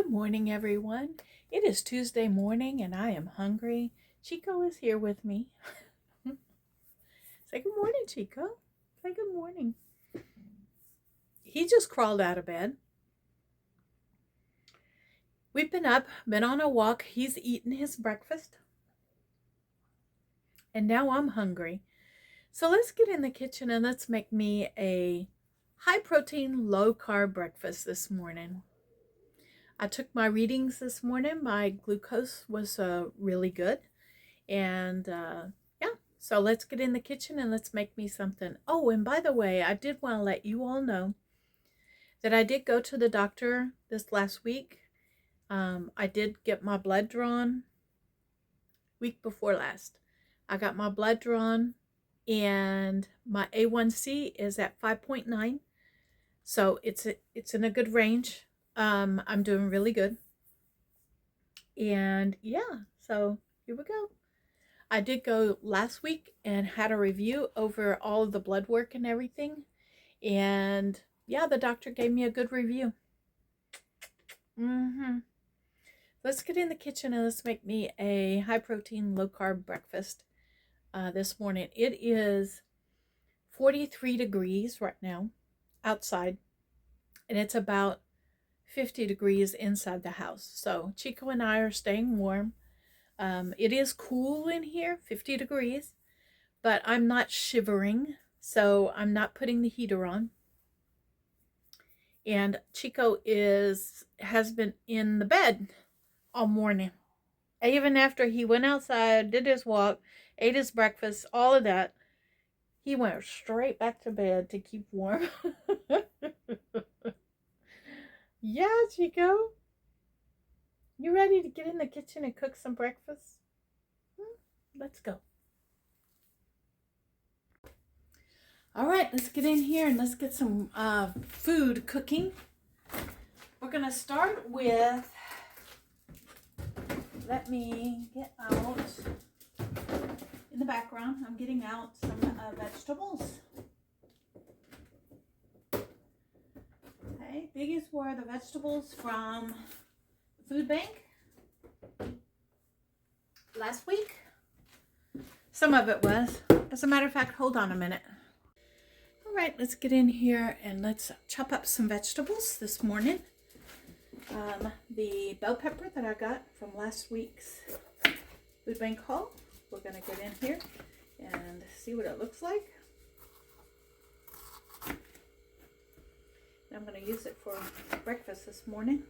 Good morning, everyone. It is Tuesday morning and I am hungry. Chico is here with me. Say good morning, Chico. Say good morning. He just crawled out of bed. We've been up, been on a walk. He's eaten his breakfast. And now I'm hungry. So let's get in the kitchen and let's make me a high protein, low carb breakfast this morning. I took my readings this morning. My glucose was really good. And so let's get in the kitchen and let's make me something. Oh, and by the way, I did want to let you all know that I did go to the doctor this last week. I did get my blood drawn week before last. I got my blood drawn and my A1C is at 5.9. So it's in a good range. I'm doing really good. And yeah, so here we go. I did go last week and had a review over all of the blood work and everything. And yeah, the doctor gave me a good review. Let's get in the kitchen and let's make me a high protein, low carb breakfast this morning. It is 43 degrees right now outside, and it's about 50 degrees inside the house. So Chico and I are staying warm. It is cool in here, 50 degrees, but I'm not shivering, so I'm not putting the heater on. And Chico has been in the bed all morning. Even after he went outside, did his walk, ate his breakfast, all of that, he went straight back to bed to keep warm. Yeah, Chico. You ready to get in the kitchen and cook some breakfast? Let's go. All right, let's get in here and let's get some food cooking. We're going to start with, let me get out, in the background, I'm getting out some vegetables. Okay, these were the vegetables from the food bank last week. Some of it was. As a matter of fact, hold on a minute. All right, let's get in here and let's chop up some vegetables this morning. The bell pepper that I got from last week's food bank haul, we're going to get in here and see what it looks like. I'm going to use it for breakfast this morning.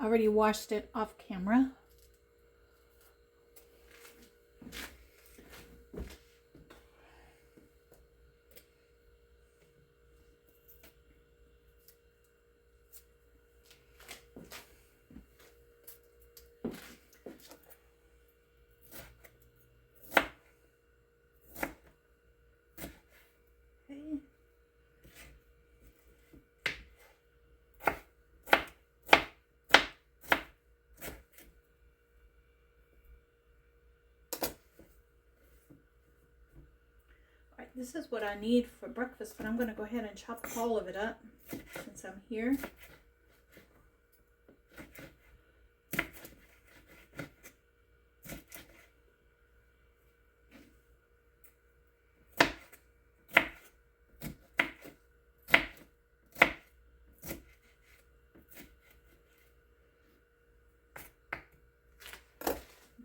I already washed it off camera. This is what I need for breakfast, but I'm going to go ahead and chop all of it up since I'm here.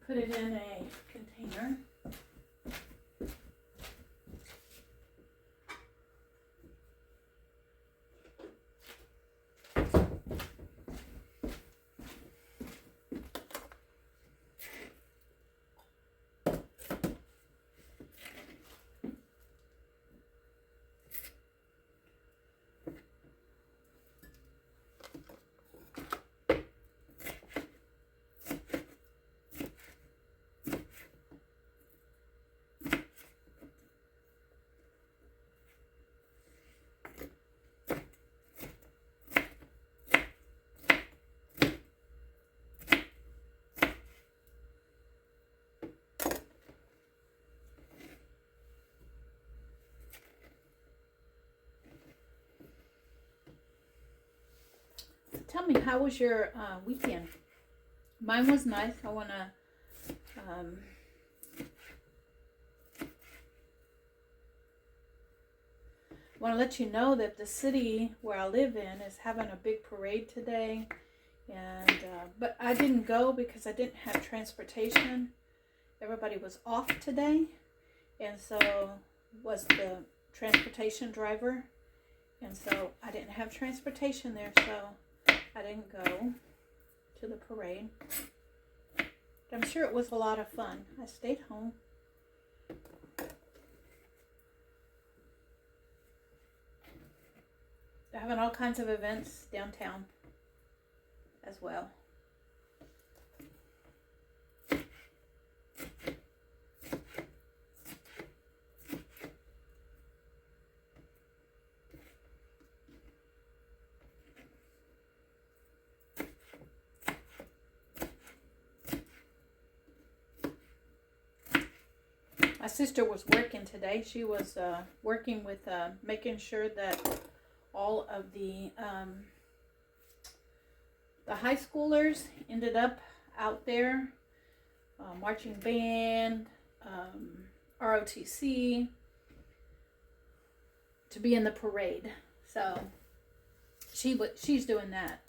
Put it in a container. tell me, how was your weekend? Mine was nice. I want to let you know that the city where I live in is having a big parade today. And but I didn't go because I didn't have transportation. Everybody was off today, and so was the transportation driver, and so I didn't have transportation there, so I didn't go to the parade. But I'm sure it was a lot of fun. I stayed home. They're having all kinds of events downtown as well. My sister was working today. She was working with making sure that all of the high schoolers ended up out there, marching band, ROTC, to be in the parade. So she's doing that.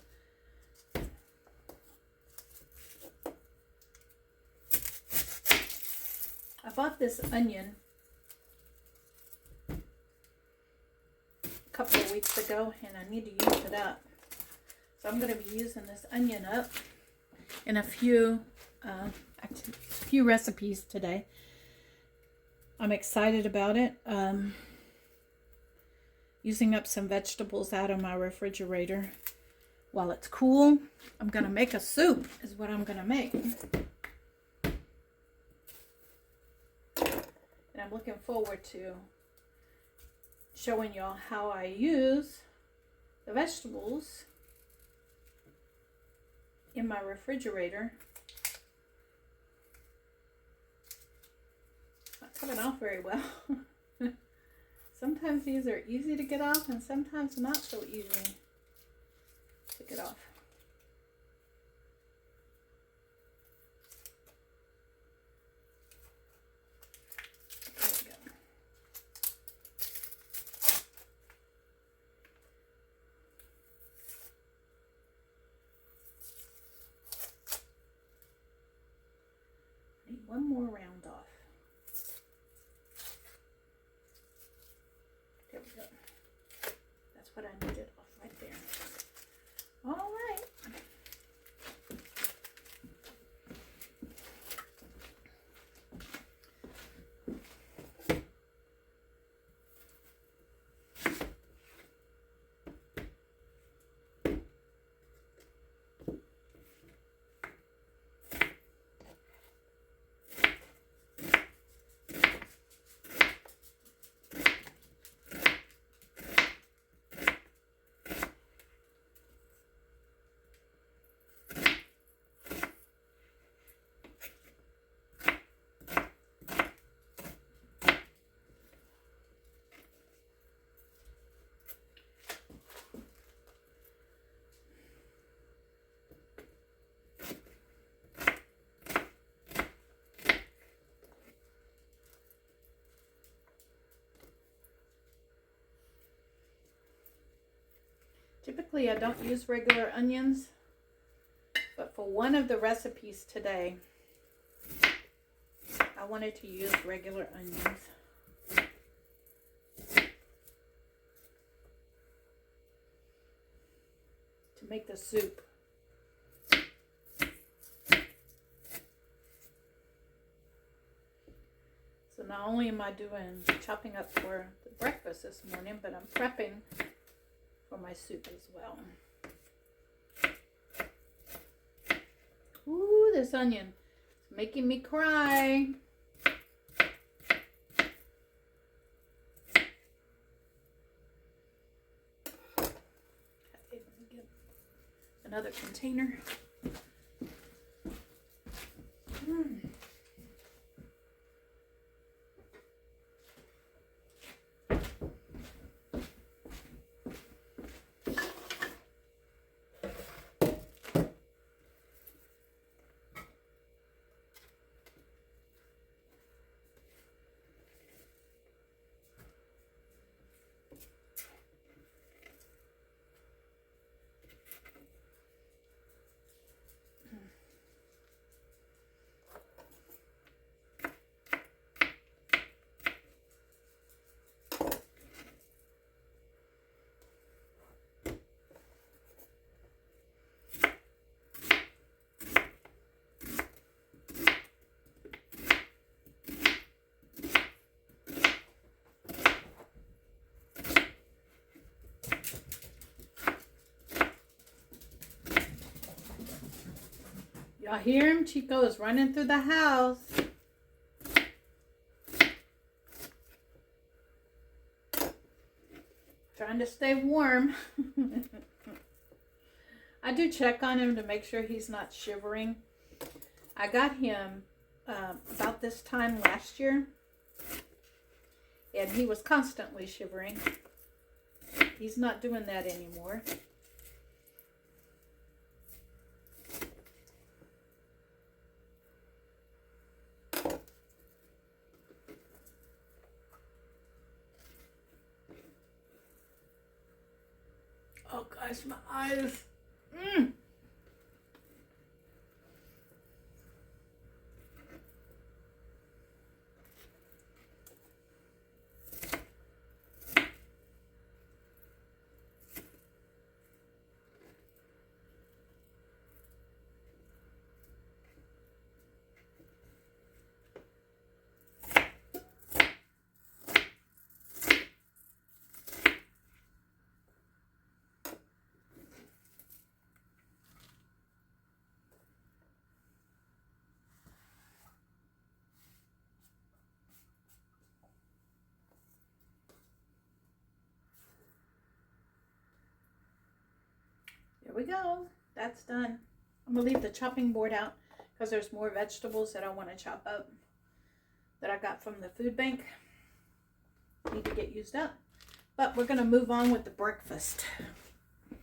I bought this onion a couple of weeks ago, and I need to use it up. So I'm going to be using this onion up in a few recipes today. I'm excited about it. Using up some vegetables out of my refrigerator while it's cool. I'm going to make a soup is what I'm going to make. And I'm looking forward to showing y'all how I use the vegetables in my refrigerator. Not coming off very well. Sometimes these are easy to get off and sometimes not so easy to get off. One more round off. There we go. That's what I needed off right there. All right. Typically, I don't use regular onions, but for one of the recipes today, I wanted to use regular onions. To make the soup. So not only am I chopping up for the breakfast this morning, but I'm prepping for my soup as well. Ooh, this onion is making me cry. Okay, let me get another container. Y'all hear him? Chico is running through the house. Trying to stay warm. I do check on him to make sure he's not shivering. I got him about this time last year, and he was constantly shivering. He's not doing that anymore. Oh gosh, my eyes. There we go. That's done. I'm going to leave the chopping board out because there's more vegetables that I want to chop up that I got from the food bank. Need to get used up. But we're going to move on with the breakfast. So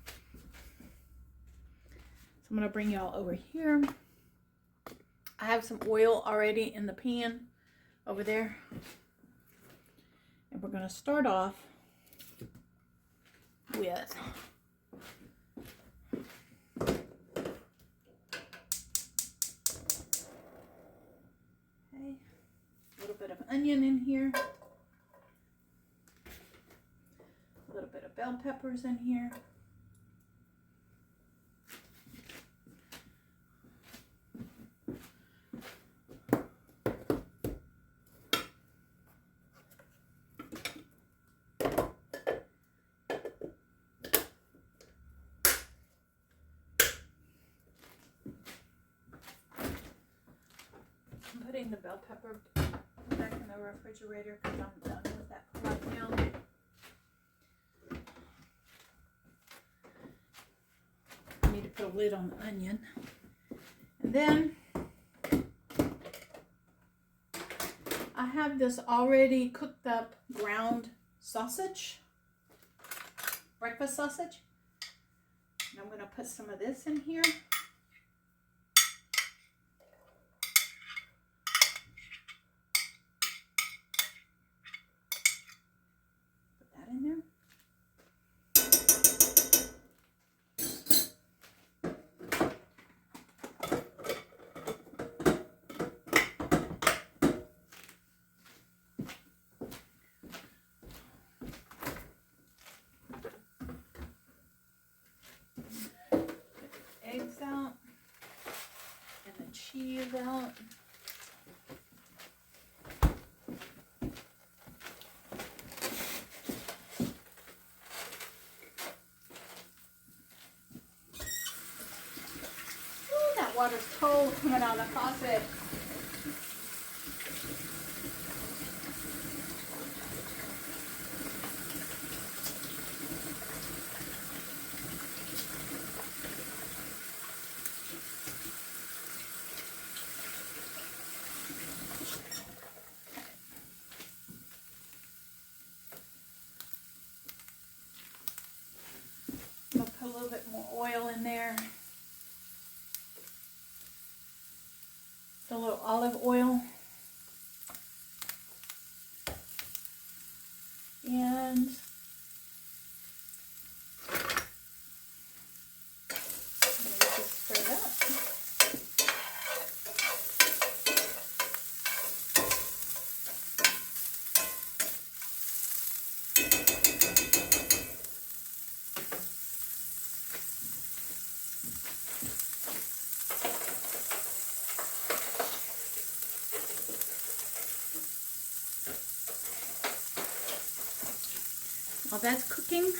I'm going to bring y'all over here. I have some oil already in the pan over there. And we're going to start off with a little bit of onion in here, a little bit of bell peppers in here, I'm putting the bell pepper back in the refrigerator because I'm done with that for right now. I need to put a lid on the onion. And then I have this already cooked up ground sausage, breakfast sausage. And I'm going to put some of this in here. In there. Get the eggs out and the cheese out. Water's cold coming out of the faucet. I'm going to put a little bit more oil in there. A little olive oil, and I'm going to get this stirred up. While that's cooking,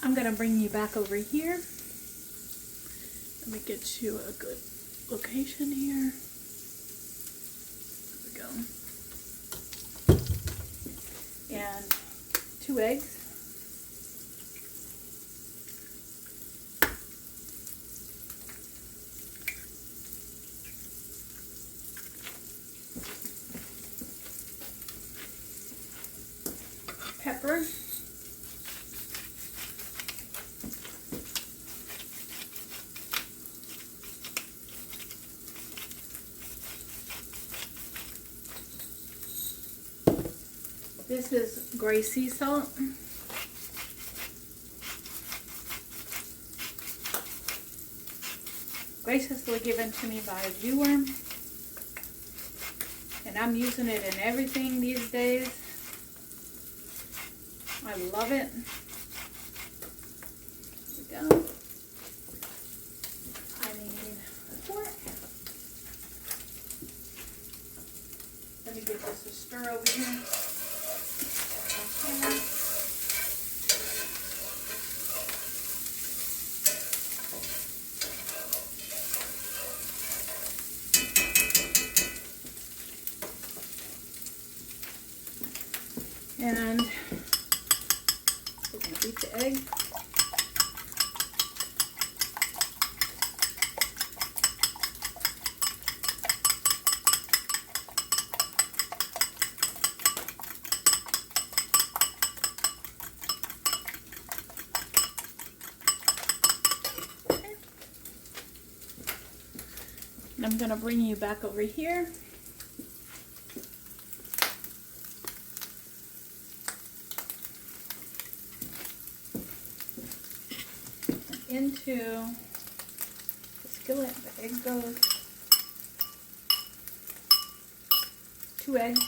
I'm going to bring you back over here Let me get you a good location here. There we go. And 2 eggs. Pepper. This is gray sea salt. Graciously given to me by a viewer. And I'm using it in everything these days. I love it. There we go. I need a fork. Let me give this a stir over here. Okay. And we're going to beat the egg. Okay. And I'm going to bring you back over here. Into the skillet, the egg goes. 2 eggs.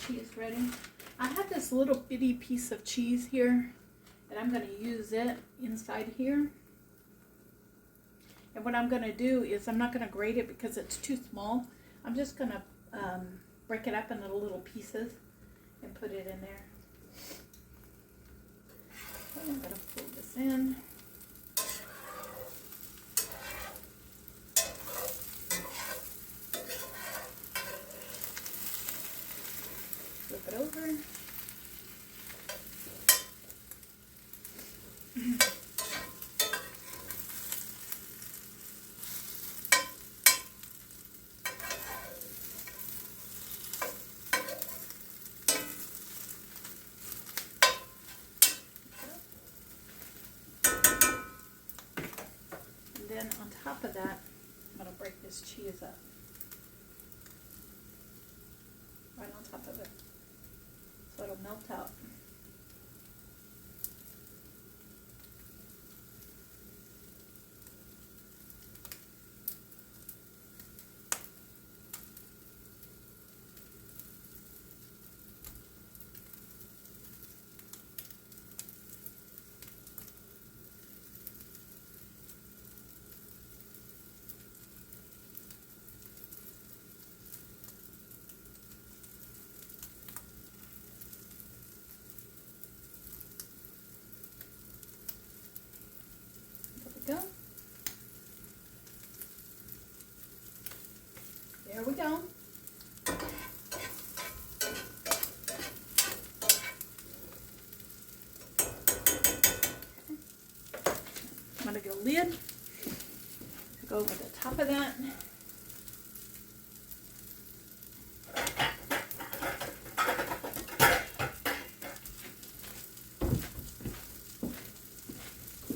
Cheese ready. I have this little bitty piece of cheese here, and I'm going to use it inside here. And what I'm going to do is I'm not going to grate it because it's too small. I'm just going to break it up into little pieces and put it in there. Okay, I'm going to pull this in. Flip it over. And then on top of that, I'm going to break this cheese up. Right on top of it. So it'll melt out. Go. There we go. I'm going to get a lid to go over the top of that.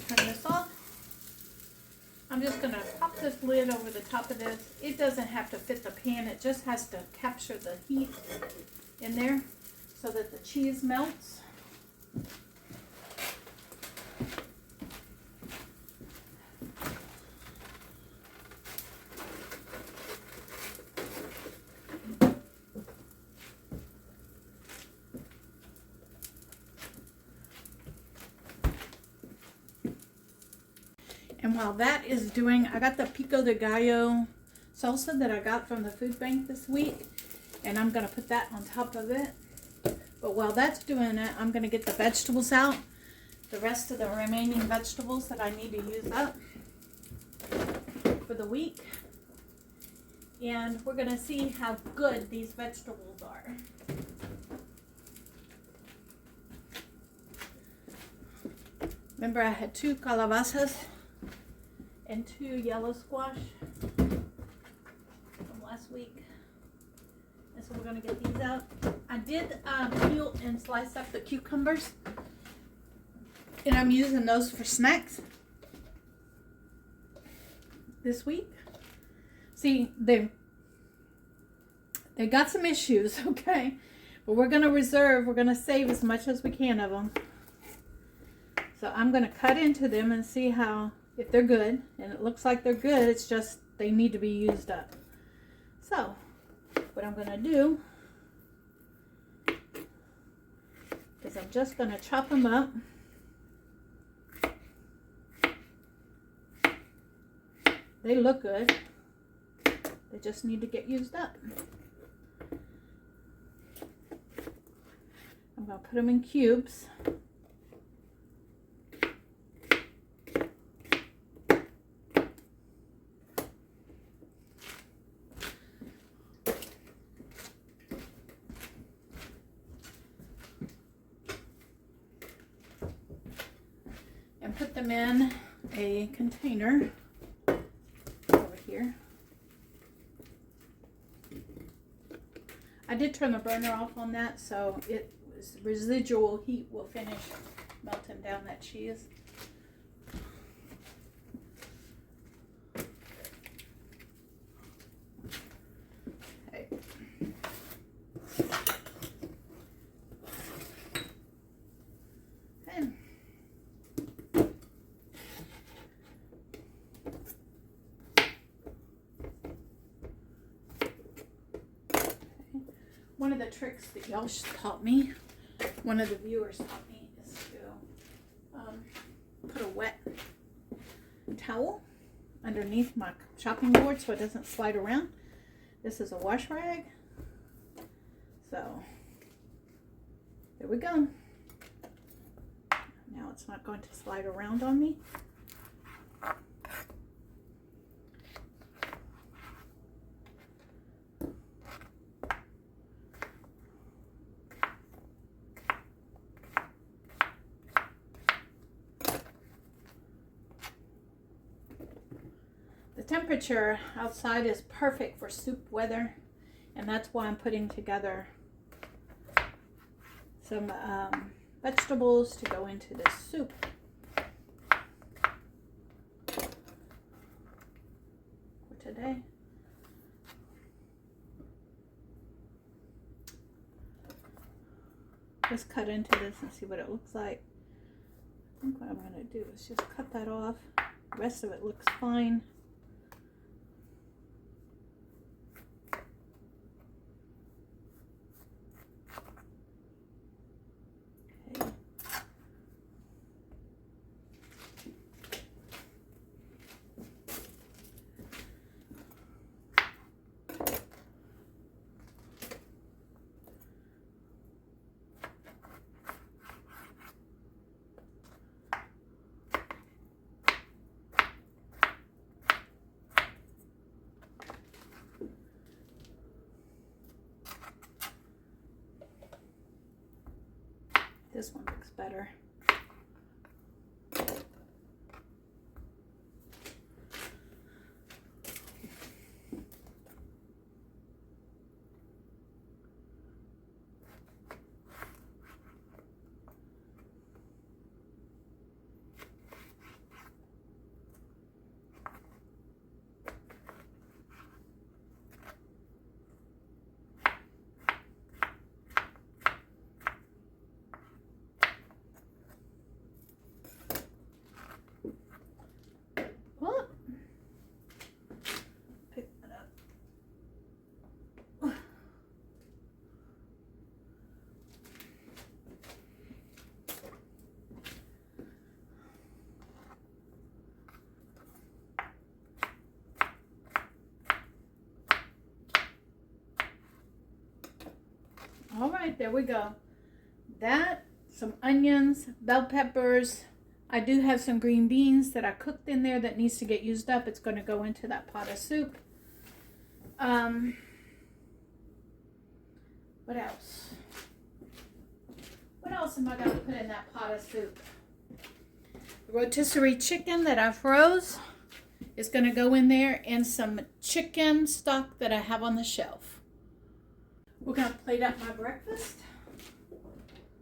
Turn this off. I'm just going to pop this lid over the top of this. It doesn't have to fit the pan. It just has to capture the heat in there so that the cheese melts. And while that is doing, I got the pico de gallo salsa that I got from the food bank this week, and I'm going to put that on top of it. But while that's doing it, I'm going to get the vegetables out, the rest of the remaining vegetables that I need to use up for the week. And we're going to see how good these vegetables are. Remember, I had 2 calabazas and 2 yellow squash from last week. And so we're going to get these out. I did peel and slice up the cucumbers, and I'm using those for snacks this week. See, they got some issues, okay? But we're going to save as much as we can of them. So I'm going to cut into them and see if they're good. And it looks like they're good. It's just they need to be used up. So what I'm going to do is I'm just going to chop them up. They look good. They just need to get used up. I'm going to put them in cubes. And put them in a container over here. I did turn the burner off on that, so residual heat will finish melting down that cheese. Okay. One of the tricks that y'all taught me, one of the viewers taught me, is to put a wet towel underneath my chopping board so it doesn't slide around. This is a wash rag. So there we go. Now it's not going to slide around on me. The temperature outside is perfect for soup weather, and that's why I'm putting together some vegetables to go into this soup. For today. Just cut into this and see what it looks like. I think what I'm going to do is just cut that off. The rest of it looks fine. This one looks better. right, there we go. That, some onions, bell peppers. I do have some green beans that I cooked in there that needs to get used up. It's going to go into that pot of soup. What else? What else am I going to put in that pot of soup? The rotisserie chicken that I froze is going to go in there, and some chicken stock that I have on the shelf. We're going to plate up my breakfast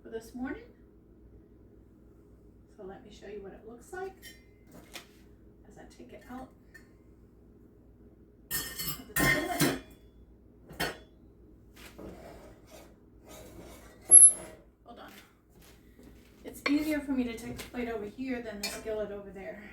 for this morning. So let me show you what it looks like as I take it out of the skillet. Hold on. It's easier for me to take the plate over here than the skillet over there.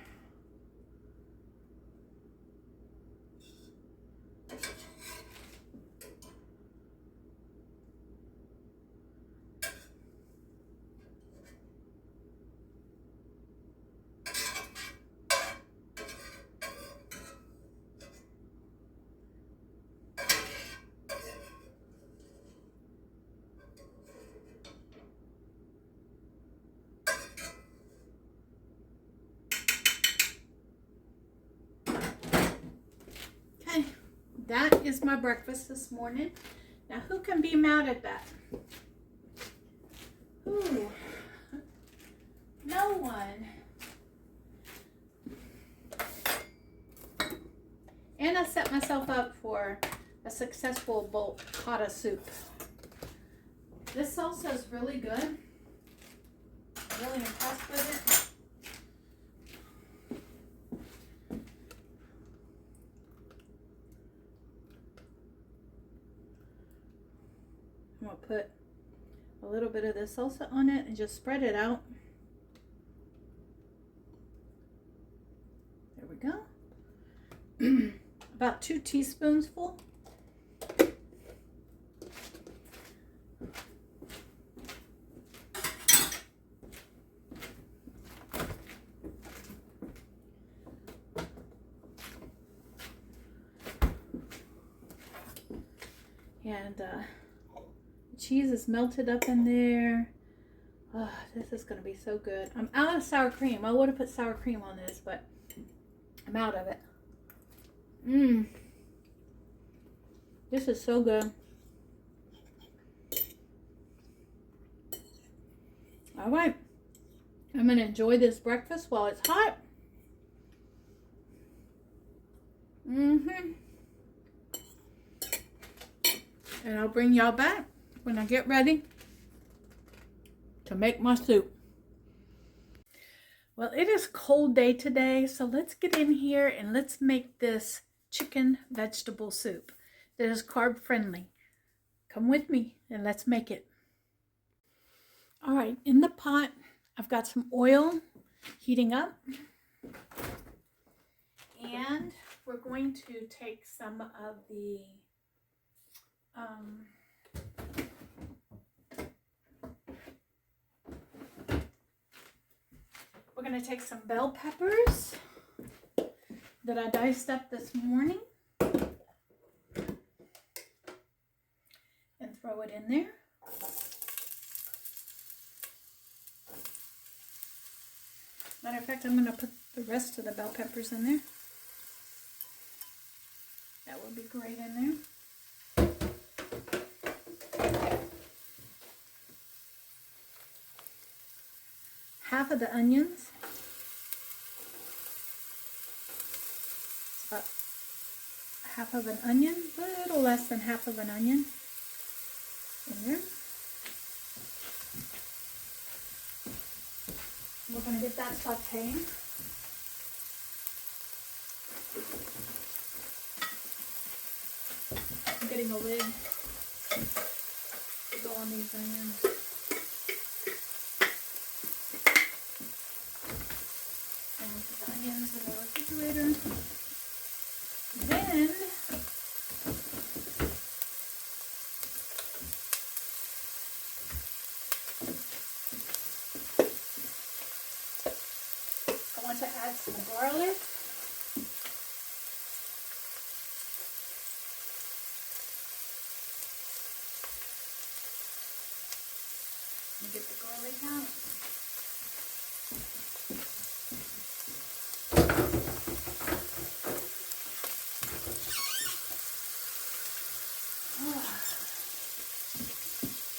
That is my breakfast this morning. Now, who can be mad at that? Ooh, no one. And I set myself up for a successful pot of soup. This salsa is really good. I'm really impressed with it. I'm going to put a little bit of the salsa on it and just spread it out. There we go. About 2 teaspoons full. And cheese is melted up in there. Oh, this is going to be so good. I'm out of sour cream. I would have put sour cream on this, but I'm out of it. This is so good. All right. I'm going to enjoy this breakfast while it's hot. And I'll bring y'all back when I get ready to make my soup. Well, it is a cold day today, so let's get in here and let's make this chicken vegetable soup that is carb friendly. Come with me and let's make it. All right, in the pot, I've got some oil heating up. And we're going to take some of the we're going to take some bell peppers that I diced up this morning and throw it in there. Matter of fact, I'm going to put the rest of the bell peppers in there. That would be great in there. Half of the onions. About half of an onion, a little less than half of an onion in there. We're going to get that sauteing. I'm getting a lid to go on these onions. In the refrigerator. Then I want to add some garlic. garlic out.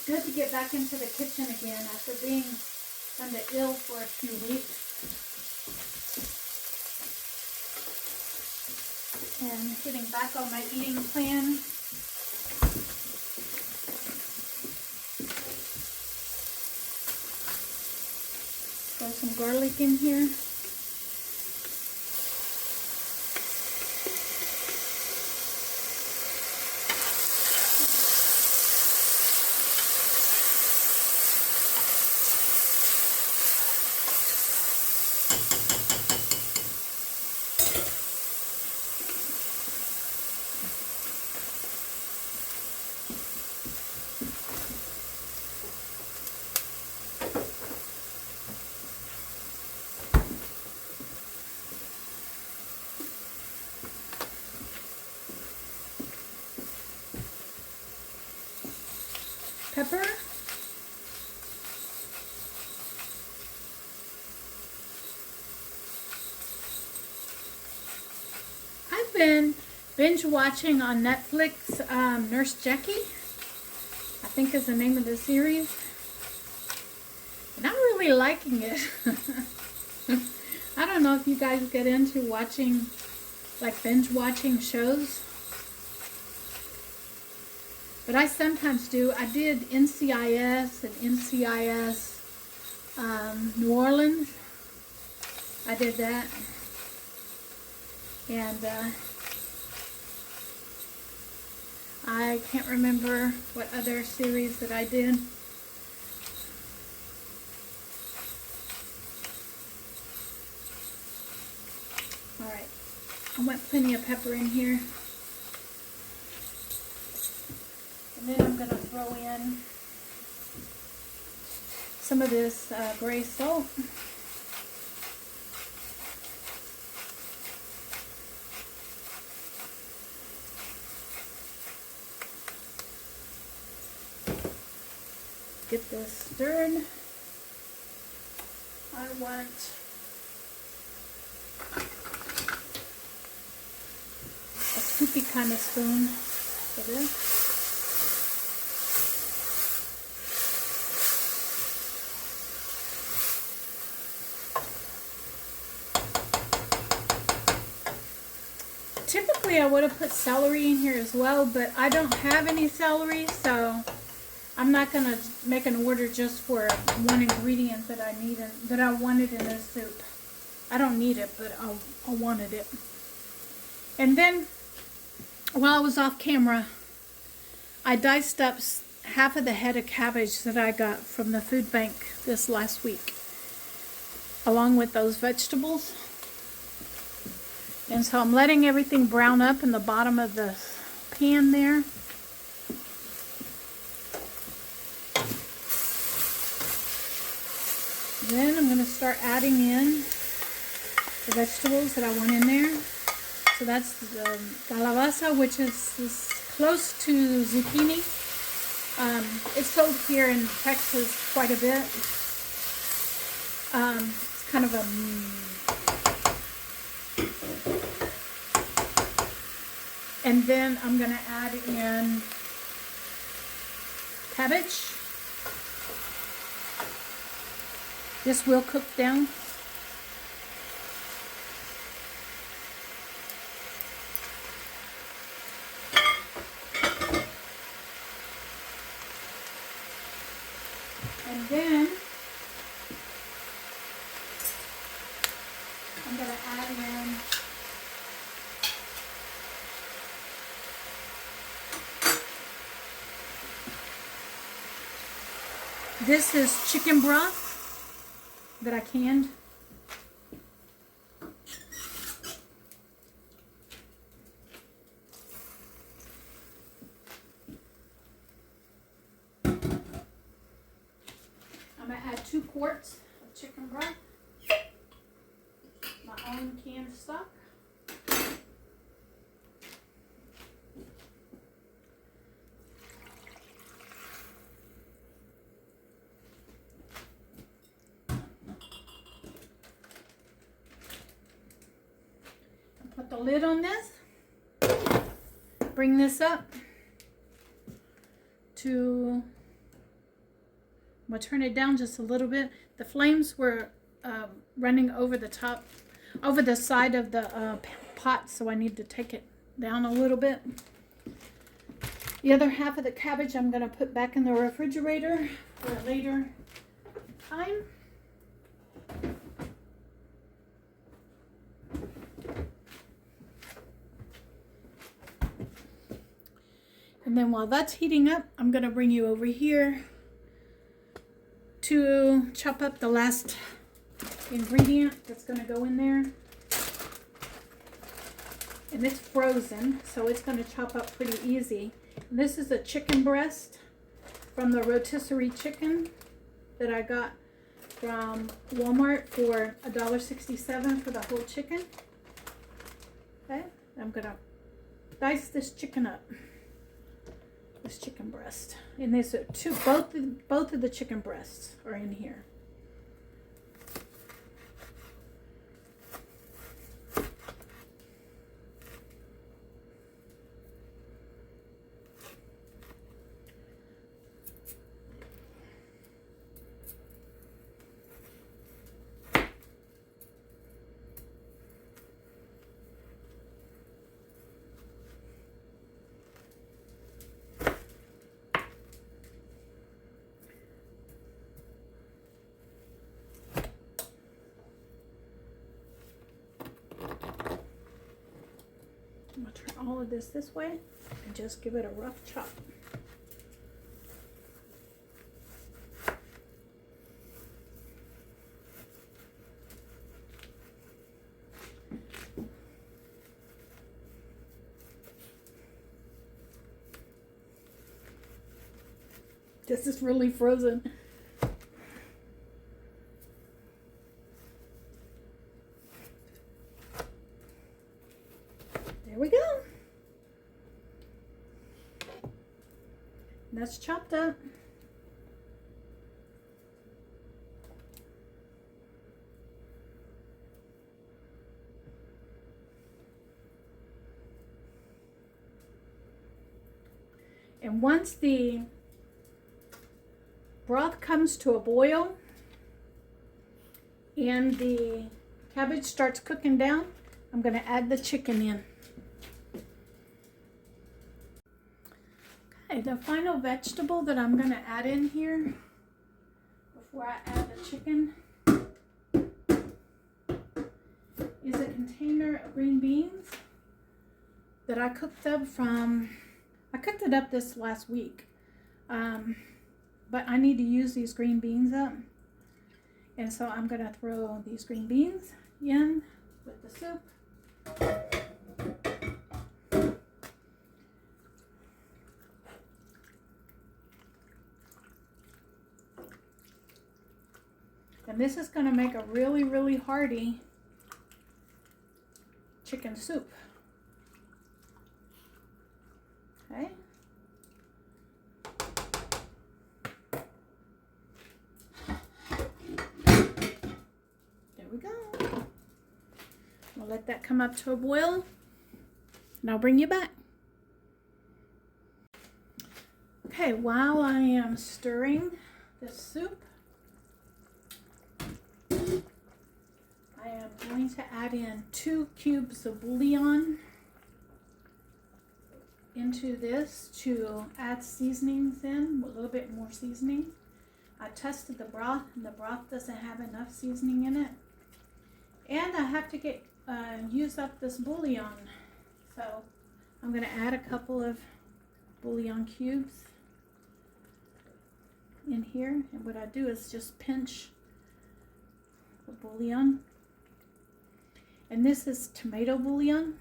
Good to get back into the kitchen again after being kind of ill for a few weeks. And getting back on my eating plan. Throw some garlic in here. Pepper. I've been binge watching on Netflix Nurse Jackie, I think is the name of the series. And I'm really liking it. I don't know if you guys get into watching, like binge watching shows. But I sometimes do. I did NCIS and NCIS New Orleans. I did that. And I can't remember what other series that I did. Alright. I want plenty of pepper in here. And then I'm going to throw in some of this gray salt. Get this stirred. I want a scoopy kind of spoon for this. Typically I would have put celery in here as well, but I don't have any celery, so I'm not going to make an order just for one ingredient that I need and that I wanted in this soup. I don't need it, but I wanted it. And then, while I was off camera, I diced up half of the head of cabbage that I got from the food bank this last week, along with those vegetables. And so I'm letting everything brown up in the bottom of the pan there. Then I'm going to start adding in the vegetables that I want in there. So that's the calabaza, which is close to zucchini. It's sold here in Texas quite a bit. It's kind of a and then I'm going to add in cabbage. This will cook down. And then I'm going to add in this is chicken broth that I canned. I'm going to add 2 quarts of chicken broth, my own canned stock. Put the lid on this. Bring this up to, I'm going to turn it down just a little bit. The flames were running over the top, over the side of the pot, so I need to take it down a little bit. The other half of the cabbage I'm going to put back in the refrigerator for a later time. And then while that's heating up, I'm going to bring you over here to chop up the last ingredient that's going to go in there. And it's frozen, so it's going to chop up pretty easy. And this is a chicken breast from the rotisserie chicken that I got from Walmart for $1.67 for the whole chicken. Okay, I'm going to dice this chicken up. This chicken breast, and there's both of the chicken breasts are in here. I'm going to turn all of this way and just give it a rough chop. This is really frozen. There we go. That's chopped up. And once the broth comes to a boil and the cabbage starts cooking down, I'm going to add the chicken in. Okay, the final vegetable that I'm going to add in here before I add the chicken is a container of green beans that I cooked up from, I cooked it up this last week, but I need to use these green beans up, and so I'm going to throw these green beans in with the soup. And this is going to make a really, really hearty chicken soup. Okay. There we go. We'll let that come up to a boil, and I'll bring you back. Okay, while I am stirring this soup, I am going to add in 2 cubes of bouillon into this to add seasonings in, a little bit more seasoning. I tested the broth, and the broth doesn't have enough seasoning in it. And I have to use up this bouillon. So I'm going to add a couple of bouillon cubes in here. And what I do is just pinch the bouillon. And this is tomato bouillon.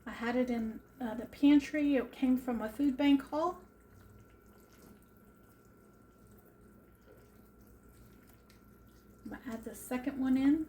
I had it in the pantry. It came from a food bank haul. I'm going to add the second one in.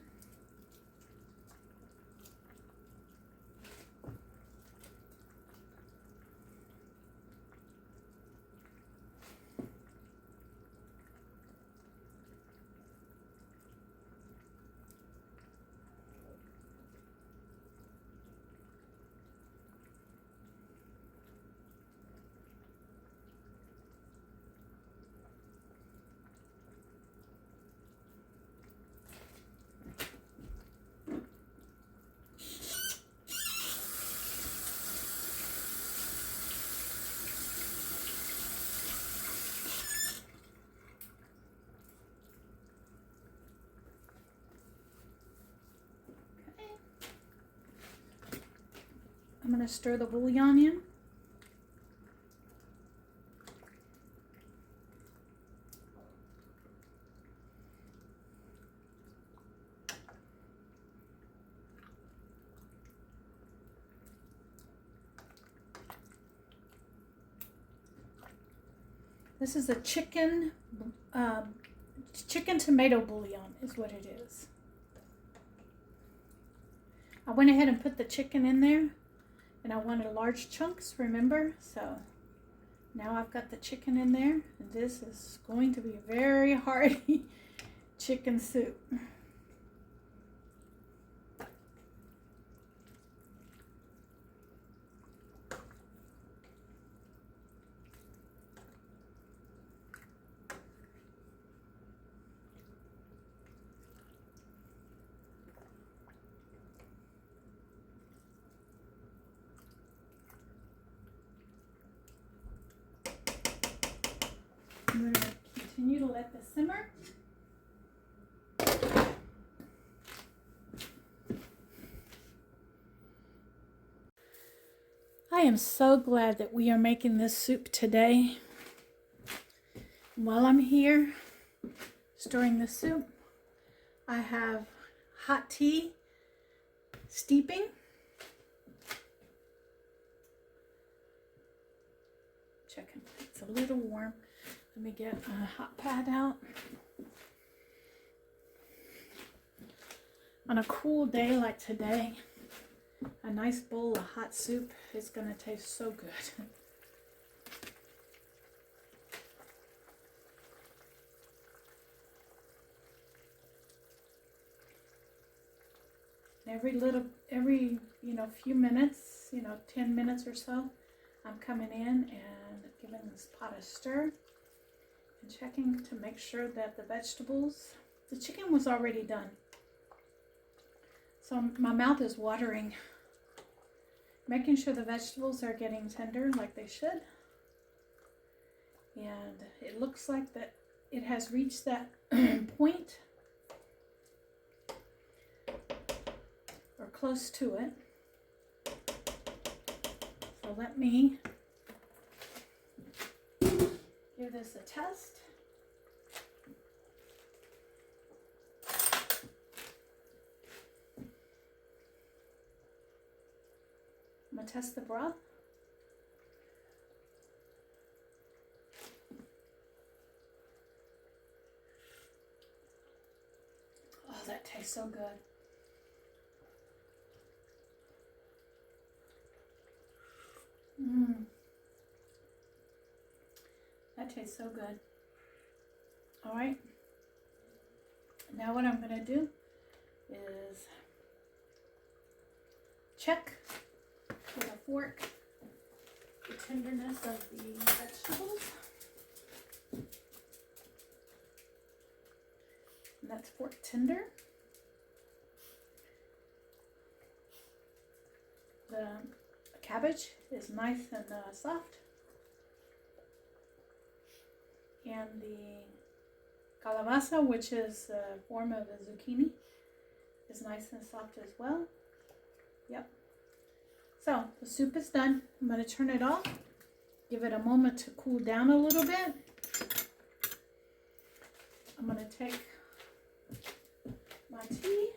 I'm going to stir the bouillon in. This is a chicken tomato bouillon is what it is. I went ahead and put the chicken in there, and I wanted large chunks, remember? So now I've got the chicken in there, and this is going to be a very hearty chicken soup. I'm going to continue to let this simmer. I am so glad that we are making this soup today. While I'm here stirring the soup, I have hot tea steeping. Checking, it's a little warm. Let me get a hot pad out. On a cool day like today, a nice bowl of hot soup is going to taste so good. Every few minutes, 10 minutes or so, I'm coming in and giving this pot a stir and checking to make sure that the chicken was already done. So my mouth is watering, making sure the vegetables are getting tender like they should. And it looks like that it has reached that point, or close to it. So let me give this a test. I'm going to test the broth. Oh, that tastes so good. That tastes so good. All right. Now what I'm going to do is check with a fork the tenderness of the vegetables. And that's fork tender. The cabbage is nice and soft. And the calabaza, which is a form of a zucchini, is nice and soft as well. Yep. So the soup is done. I'm going to turn it off, give it a moment to cool down a little bit. I'm going to take my tea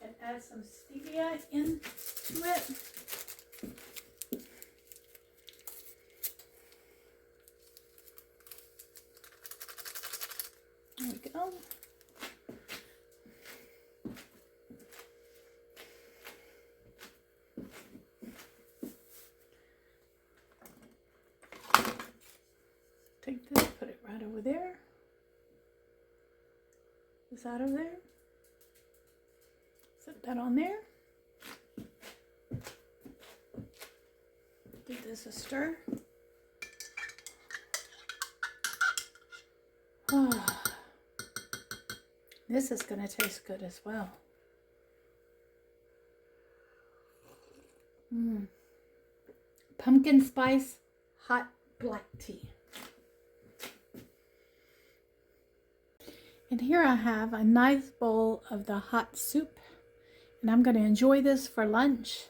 and add some stevia into it. There we go. Take this, put it right over there. This out of there. Set that on there. Give this a stir. Oh, this is going to taste good as well. Pumpkin spice hot black tea. And here I have a nice bowl of the hot soup, and I'm going to enjoy this for lunch.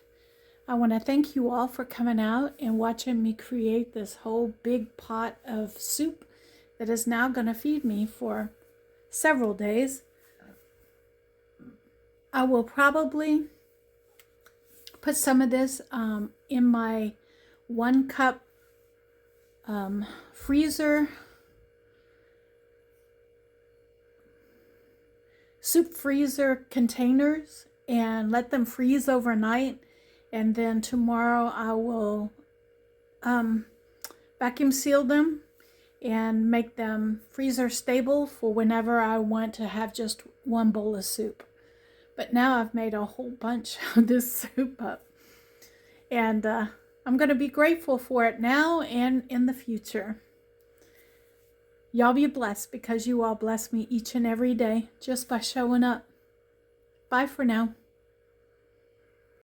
I want to thank you all for coming out and watching me create this whole big pot of soup that is now going to feed me for several days. I will probably put some of this in my 1 cup soup freezer containers and let them freeze overnight. And then tomorrow I will vacuum seal them and make them freezer stable for whenever I want to have just one bowl of soup. But now I've made a whole bunch of this soup up. And I'm going to be grateful for it now and in the future. Y'all be blessed because you all bless me each and every day just by showing up. Bye for now.